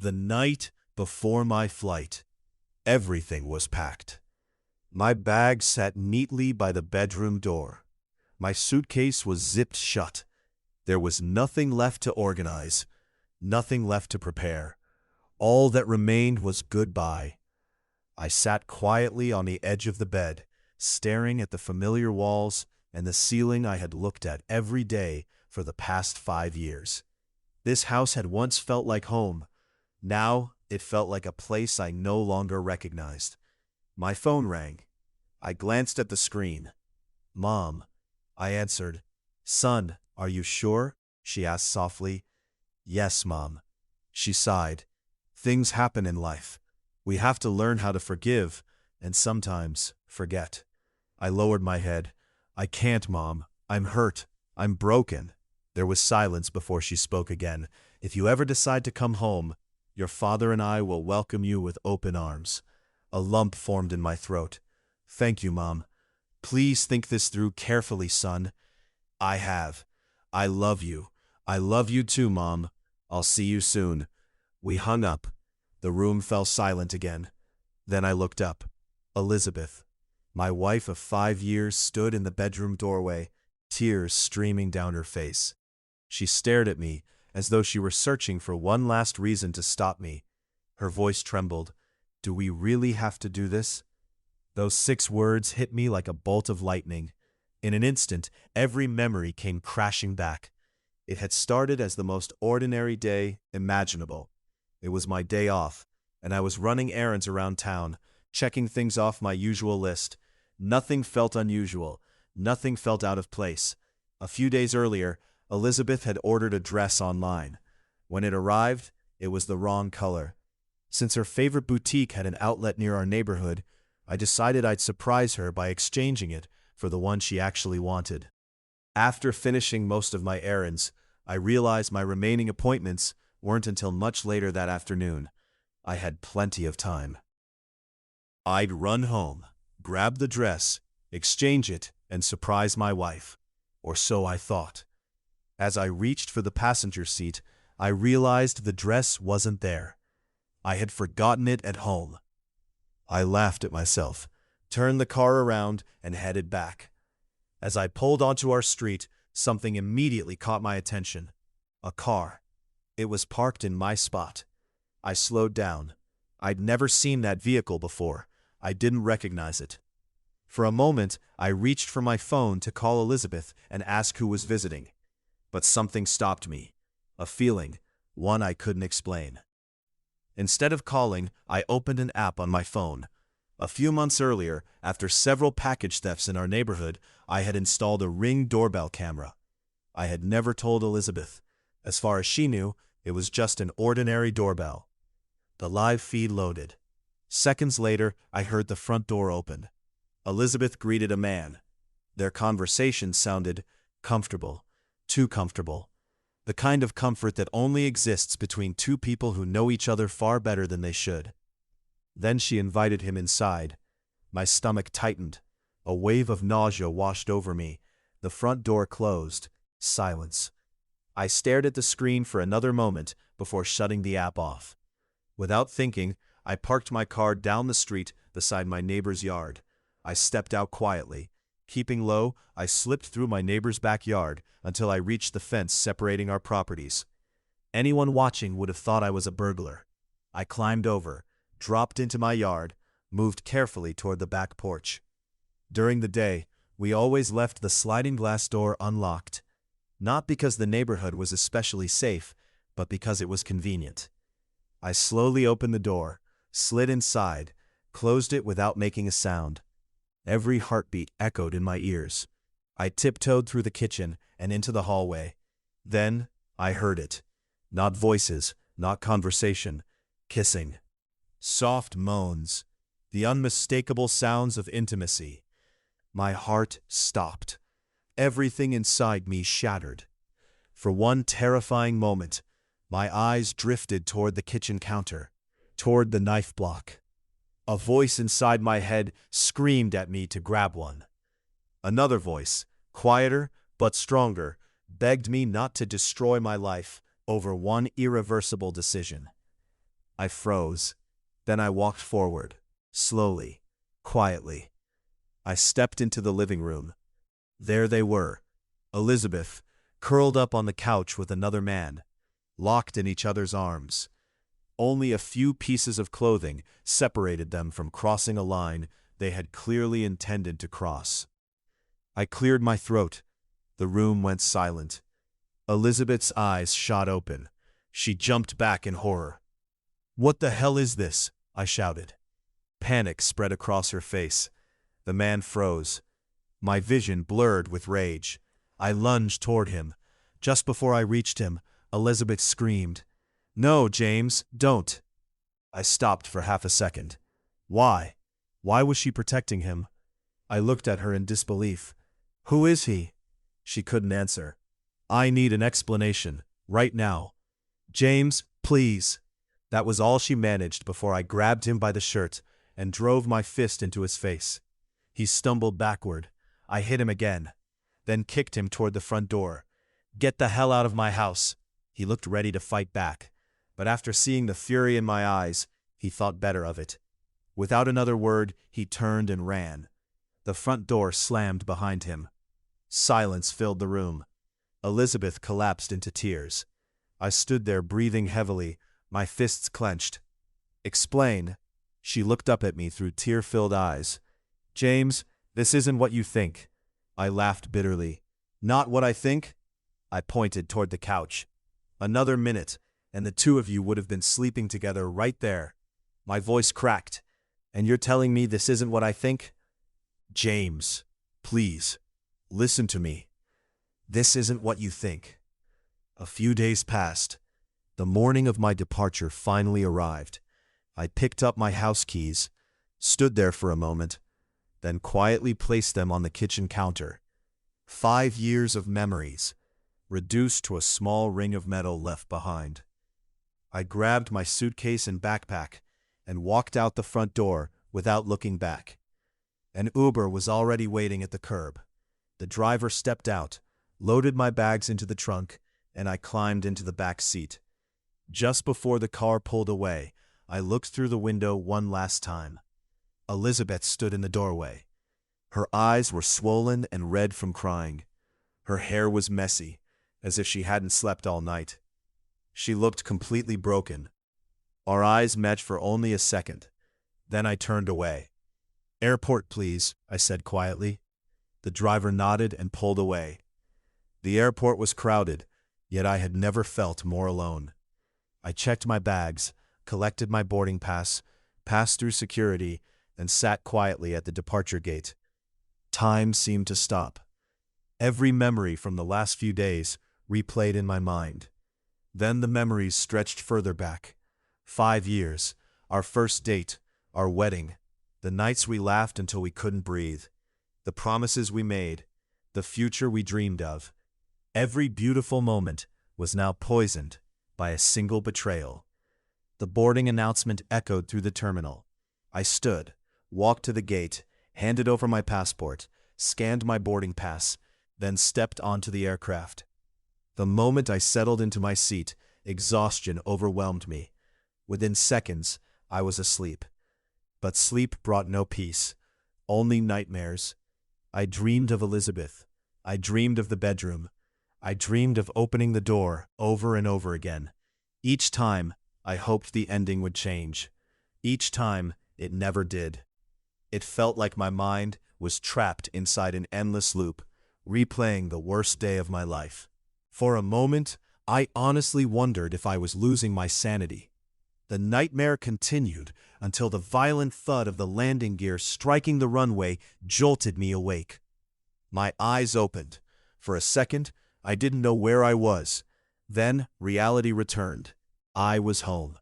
The night before my flight, everything was packed. My bag sat neatly by the bedroom door. My suitcase was zipped shut. There was nothing left to organize, nothing left to prepare. All that remained was goodbye. I sat quietly on the edge of the bed, staring at the familiar walls and the ceiling I had looked at every day for the past 5 years. This house had once felt like home. Now it felt like a place I no longer recognized. My phone rang. I glanced at the screen. "Mom," I answered. "Son, are you sure?" she asked softly. "Yes, Mom." She sighed. "Things happen in life. We have to learn how to forgive and sometimes forget." I lowered my head. "I can't, Mom. I'm hurt. I'm broken." There was silence before she spoke again. "If you ever decide to come home, your father and I will welcome you with open arms." A lump formed in my throat. "Thank you, Mom. Please think this through carefully, son." "I have. I love you. I love you too, Mom. I'll see you soon." We hung up. The room fell silent again. Then I looked up. Elizabeth, my wife of 5 years, stood in the bedroom doorway, tears streaming down her face. She stared at me as though she were searching for one last reason to stop me. Her voice trembled. "Do we really have to do this?" Those 6 words hit me like a bolt of lightning. In an instant, every memory came crashing back. It had started as the most ordinary day imaginable. It was my day off, and I was running errands around town, checking things off my usual list. Nothing felt unusual. Nothing felt out of place. A few days earlier, Elizabeth had ordered a dress online. When it arrived, it was the wrong color. Since her favorite boutique had an outlet near our neighborhood, I decided I'd surprise her by exchanging it for the one she actually wanted. After finishing most of my errands, I realized my remaining appointments weren't until much later that afternoon. I had plenty of time. I'd run home, grab the dress, exchange it, and surprise my wife. Or so I thought. As I reached for the passenger seat, I realized the dress wasn't there. I had forgotten it at home. I laughed at myself, turned the car around, and headed back. As I pulled onto our street, something immediately caught my attention. A car. It was parked in my spot. I slowed down. I'd never seen that vehicle before. I didn't recognize it. For a moment, I reached for my phone to call Elizabeth and ask who was visiting. But something stopped me. A feeling, one I couldn't explain. Instead of calling, I opened an app on my phone. A few months earlier, after several package thefts in our neighborhood, I had installed a Ring doorbell camera. I had never told Elizabeth. As far as she knew, it was just an ordinary doorbell. The live feed loaded. Seconds later, I heard the front door open. Elizabeth greeted a man. Their conversation sounded comfortable, too comfortable. The kind of comfort that only exists between two people who know each other far better than they should. Then she invited him inside. My stomach tightened. A wave of nausea washed over me. The front door closed. Silence. I stared at the screen for another moment before shutting the app off. Without thinking, I parked my car down the street beside my neighbor's yard. I stepped out quietly. Keeping low, I slipped through my neighbor's backyard until I reached the fence separating our properties. Anyone watching would have thought I was a burglar. I climbed over, dropped into my yard, moved carefully toward the back porch. During the day, we always left the sliding glass door unlocked. Not because the neighborhood was especially safe, but because it was convenient. I slowly opened the door, slid inside, closed it without making a sound. Every heartbeat echoed in my ears. I tiptoed through the kitchen and into the hallway. Then I heard it. Not voices, not conversation. Kissing. Soft moans. The unmistakable sounds of intimacy. My heart stopped. Everything inside me shattered. For one terrifying moment, my eyes drifted toward the kitchen counter, toward the knife block. A voice inside my head screamed at me to grab one. Another voice, quieter but stronger, begged me not to destroy my life over one irreversible decision. I froze. Then I walked forward, slowly, quietly. I stepped into the living room. There they were, Elizabeth, curled up on the couch with another man, locked in each other's arms. Only a few pieces of clothing separated them from crossing a line they had clearly intended to cross. I cleared my throat. The room went silent. Elizabeth's eyes shot open. She jumped back in horror. "What the hell is this?" I shouted. Panic spread across her face. The man froze. My vision blurred with rage. I lunged toward him. Just before I reached him, Elizabeth screamed, "No, James, don't." I stopped for half a second. Why? Why was she protecting him? I looked at her in disbelief. "Who is he?" She couldn't answer. "I need an explanation, right now. James, please." That was all she managed before I grabbed him by the shirt and drove my fist into his face. He stumbled backward. I hit him again, then kicked him toward the front door. "Get the hell out of my house." He looked ready to fight back, but after seeing the fury in my eyes, he thought better of it. Without another word, he turned and ran. The front door slammed behind him. Silence filled the room. Elizabeth collapsed into tears. I stood there breathing heavily, my fists clenched. "Explain." She looked up at me through tear-filled eyes. "James, this isn't what you think." I laughed bitterly. "Not what I think?" I pointed toward the couch. "Another minute, and the two of you would have been sleeping together right there." My voice cracked. "And you're telling me this isn't what I think?" "James, please, listen to me. This isn't what you think." A few days passed. The morning of my departure finally arrived. I picked up my house keys, stood there for a moment, then quietly placed them on the kitchen counter. 5 years of memories, reduced to a small ring of metal left behind. I grabbed my suitcase and backpack and walked out the front door without looking back. An Uber was already waiting at the curb. The driver stepped out, loaded my bags into the trunk, and I climbed into the back seat. Just before the car pulled away, I looked through the window one last time. Elizabeth stood in the doorway. Her eyes were swollen and red from crying. Her hair was messy, as if she hadn't slept all night. She looked completely broken. Our eyes met for only a second. Then I turned away. "Airport, please," I said quietly. The driver nodded and pulled away. The airport was crowded, yet I had never felt more alone. I checked my bags, collected my boarding pass, passed through security, and sat quietly at the departure gate. Time seemed to stop. Every memory from the last few days replayed in my mind. Then the memories stretched further back. 5 years, our first date, our wedding, the nights we laughed until we couldn't breathe, the promises we made, the future we dreamed of. Every beautiful moment was now poisoned by a single betrayal. The boarding announcement echoed through the terminal. I stood, walked to the gate, handed over my passport, scanned my boarding pass, then stepped onto the aircraft. The moment I settled into my seat, exhaustion overwhelmed me. Within seconds, I was asleep. But sleep brought no peace, only nightmares. I dreamed of Elizabeth. I dreamed of the bedroom. I dreamed of opening the door over and over again. Each time, I hoped the ending would change. Each time, it never did. It felt like my mind was trapped inside an endless loop, replaying the worst day of my life. For a moment, I honestly wondered if I was losing my sanity. The nightmare continued until the violent thud of the landing gear striking the runway jolted me awake. My eyes opened. For a second, I didn't know where I was. Then, reality returned. I was home.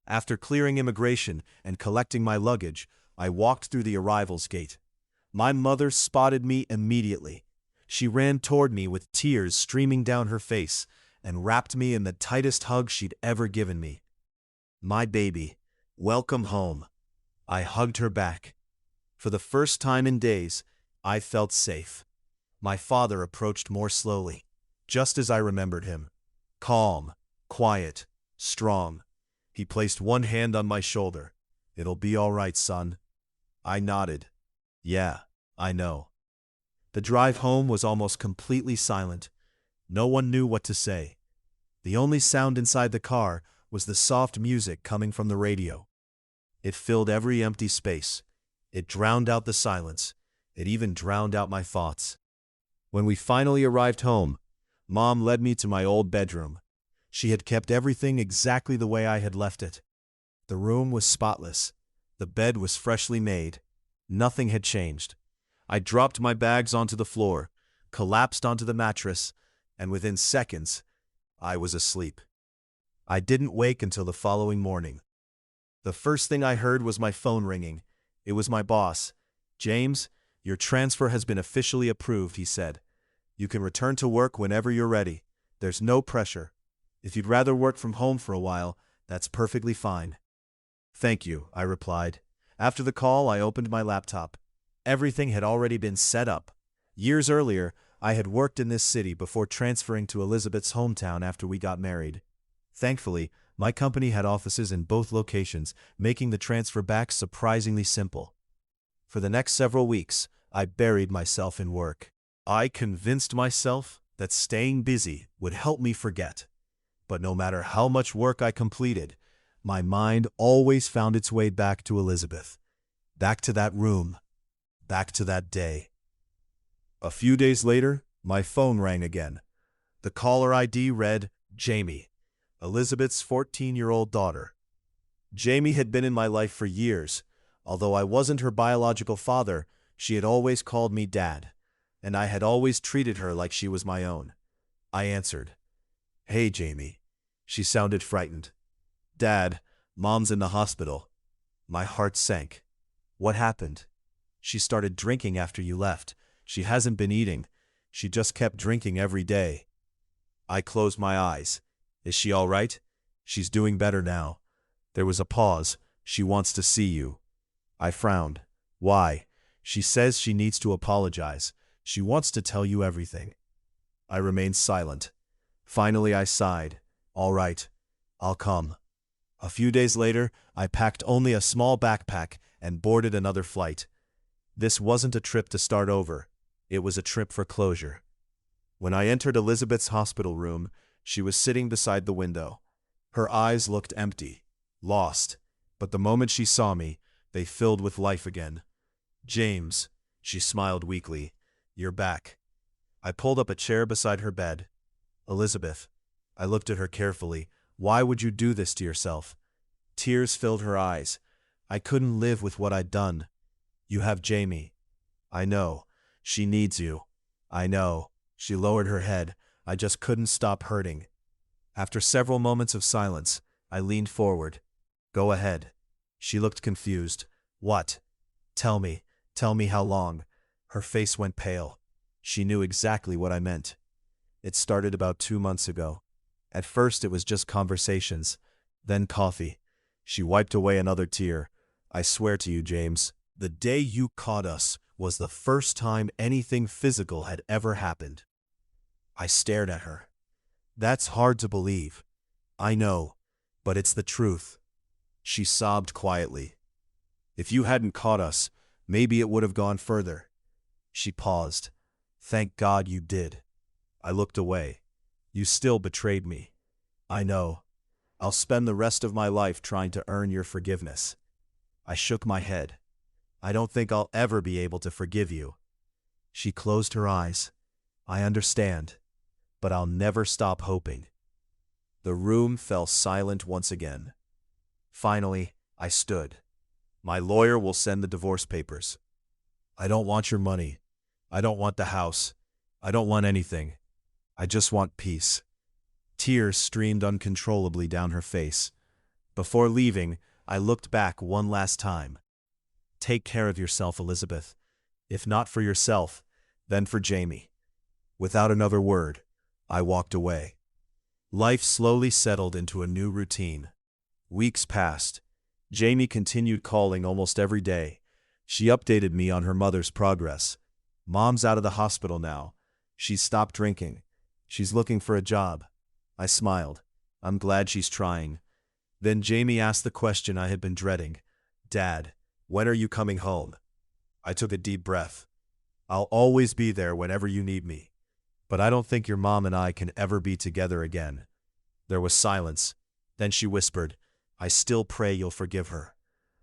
After clearing immigration and collecting my luggage, I walked through the arrivals gate. My mother spotted me immediately. She ran toward me with tears streaming down her face and wrapped me in the tightest hug she'd ever given me. "My baby, welcome home." I hugged her back. For the first time in days, I felt safe. My father approached more slowly, just as I remembered him. Calm, quiet, strong. He placed one hand on my shoulder. "It'll be all right, son." I nodded. "Yeah, I know." The drive home was almost completely silent. No one knew what to say. The only sound inside the car was the soft music coming from the radio. It filled every empty space. It drowned out the silence. It even drowned out my thoughts. When we finally arrived home, Mom led me to my old bedroom. She had kept everything exactly the way I had left it. The room was spotless. The bed was freshly made. Nothing had changed. I dropped my bags onto the floor, collapsed onto the mattress, and within seconds, I was asleep. I didn't wake until the following morning. The first thing I heard was my phone ringing. It was my boss. "James, your transfer has been officially approved," he said. "You can return to work whenever you're ready. There's no pressure. If you'd rather work from home for a while, that's perfectly fine." "Thank you," I replied. After the call, I opened my laptop. Everything had already been set up. Years earlier, I had worked in this city before transferring to Elizabeth's hometown after we got married. Thankfully, my company had offices in both locations, making the transfer back surprisingly simple. For the next several weeks, I buried myself in work. I convinced myself that staying busy would help me forget. But no matter how much work I completed, my mind always found its way back to Elizabeth. Back to that room. Back to that day. A few days later, my phone rang again. The caller ID read, "Jamie, Elizabeth's 14-year-old daughter." Jamie had been in my life for years. Although I wasn't her biological father, she had always called me Dad, and I had always treated her like she was my own. I answered. "Hey, Jamie." She sounded frightened. "Dad, Mom's in the hospital." My heart sank. "What happened?" "She started drinking after you left. She hasn't been eating. She just kept drinking every day." I closed my eyes. "Is she all right?" "She's doing better now." There was a pause. "She wants to see you." I frowned. "Why?" "She says she needs to apologize. She wants to tell you everything." I remained silent. Finally, I sighed. "All right, I'll come." A few days later, I packed only a small backpack and boarded another flight. This wasn't a trip to start over. It was a trip for closure. When I entered Elizabeth's hospital room, she was sitting beside the window. Her eyes looked empty, lost, but the moment she saw me, they filled with life again. "James," she smiled weakly, "you're back." I pulled up a chair beside her bed. "Elizabeth." I looked at her carefully. "Why would you do this to yourself?" Tears filled her eyes. "I couldn't live with what I'd done." "You have Jamie." "I know. She needs you." "I know." She lowered her head. "I just couldn't stop hurting." After several moments of silence, I leaned forward. "Go ahead." She looked confused. "What?" Tell me how long." Her face went pale. She knew exactly what I meant. "It started about 2 months ago. At first it was just conversations, then coffee." She wiped away another tear. "I swear to you, James, the day you caught us was the first time anything physical had ever happened." I stared at her. "That's hard to believe." "I know, but it's the truth." She sobbed quietly. "If you hadn't caught us, maybe it would have gone further." She paused. "Thank God you did." I looked away. "You still betrayed me." "I know. I'll spend the rest of my life trying to earn your forgiveness." I shook my head. "I don't think I'll ever be able to forgive you." She closed her eyes. "I understand, but I'll never stop hoping." The room fell silent once again. Finally, I stood. "My lawyer will send the divorce papers." "I don't want your money. I don't want the house. I don't want anything. I just want peace." Tears streamed uncontrollably down her face. Before leaving, I looked back one last time. "Take care of yourself, Elizabeth. If not for yourself, then for Jamie." Without another word, I walked away. Life slowly settled into a new routine. Weeks passed. Jamie continued calling almost every day. She updated me on her mother's progress. "Mom's out of the hospital now. She's stopped drinking. She's looking for a job." I smiled. "I'm glad she's trying." Then Jamie asked the question I had been dreading. Dad, when are you coming home? I took a deep breath. I'll always be there whenever you need me. But I don't think your mom and I can ever be together again. There was silence. Then she whispered, I still pray you'll forgive her.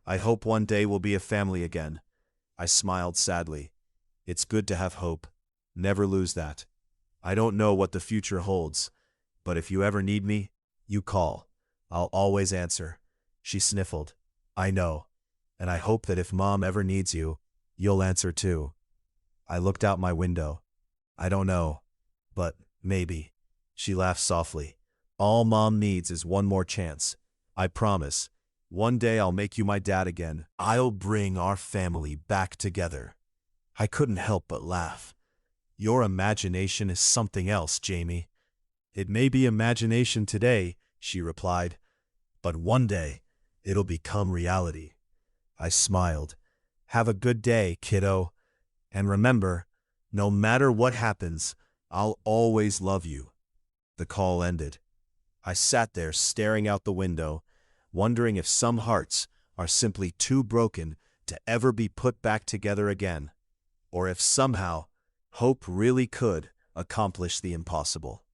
I hope one day we'll be a family again. I smiled sadly. It's good to have hope. Never lose that. I don't know what the future holds, but if you ever need me, you call. I'll always answer. She sniffled. I know. And I hope that if Mom ever needs you, you'll answer too. I looked out my window. I don't know, but maybe. She laughed softly. All Mom needs is one more chance. I promise. One day I'll make you my dad again. I'll bring our family back together. I couldn't help but laugh. Your imagination is something else, Jamie. It may be imagination today, she replied, but one day it'll become reality. I smiled. Have a good day, kiddo. And remember, no matter what happens, I'll always love you. The call ended. I sat there staring out the window, wondering if some hearts are simply too broken to ever be put back together again, or if somehow hope really could accomplish the impossible.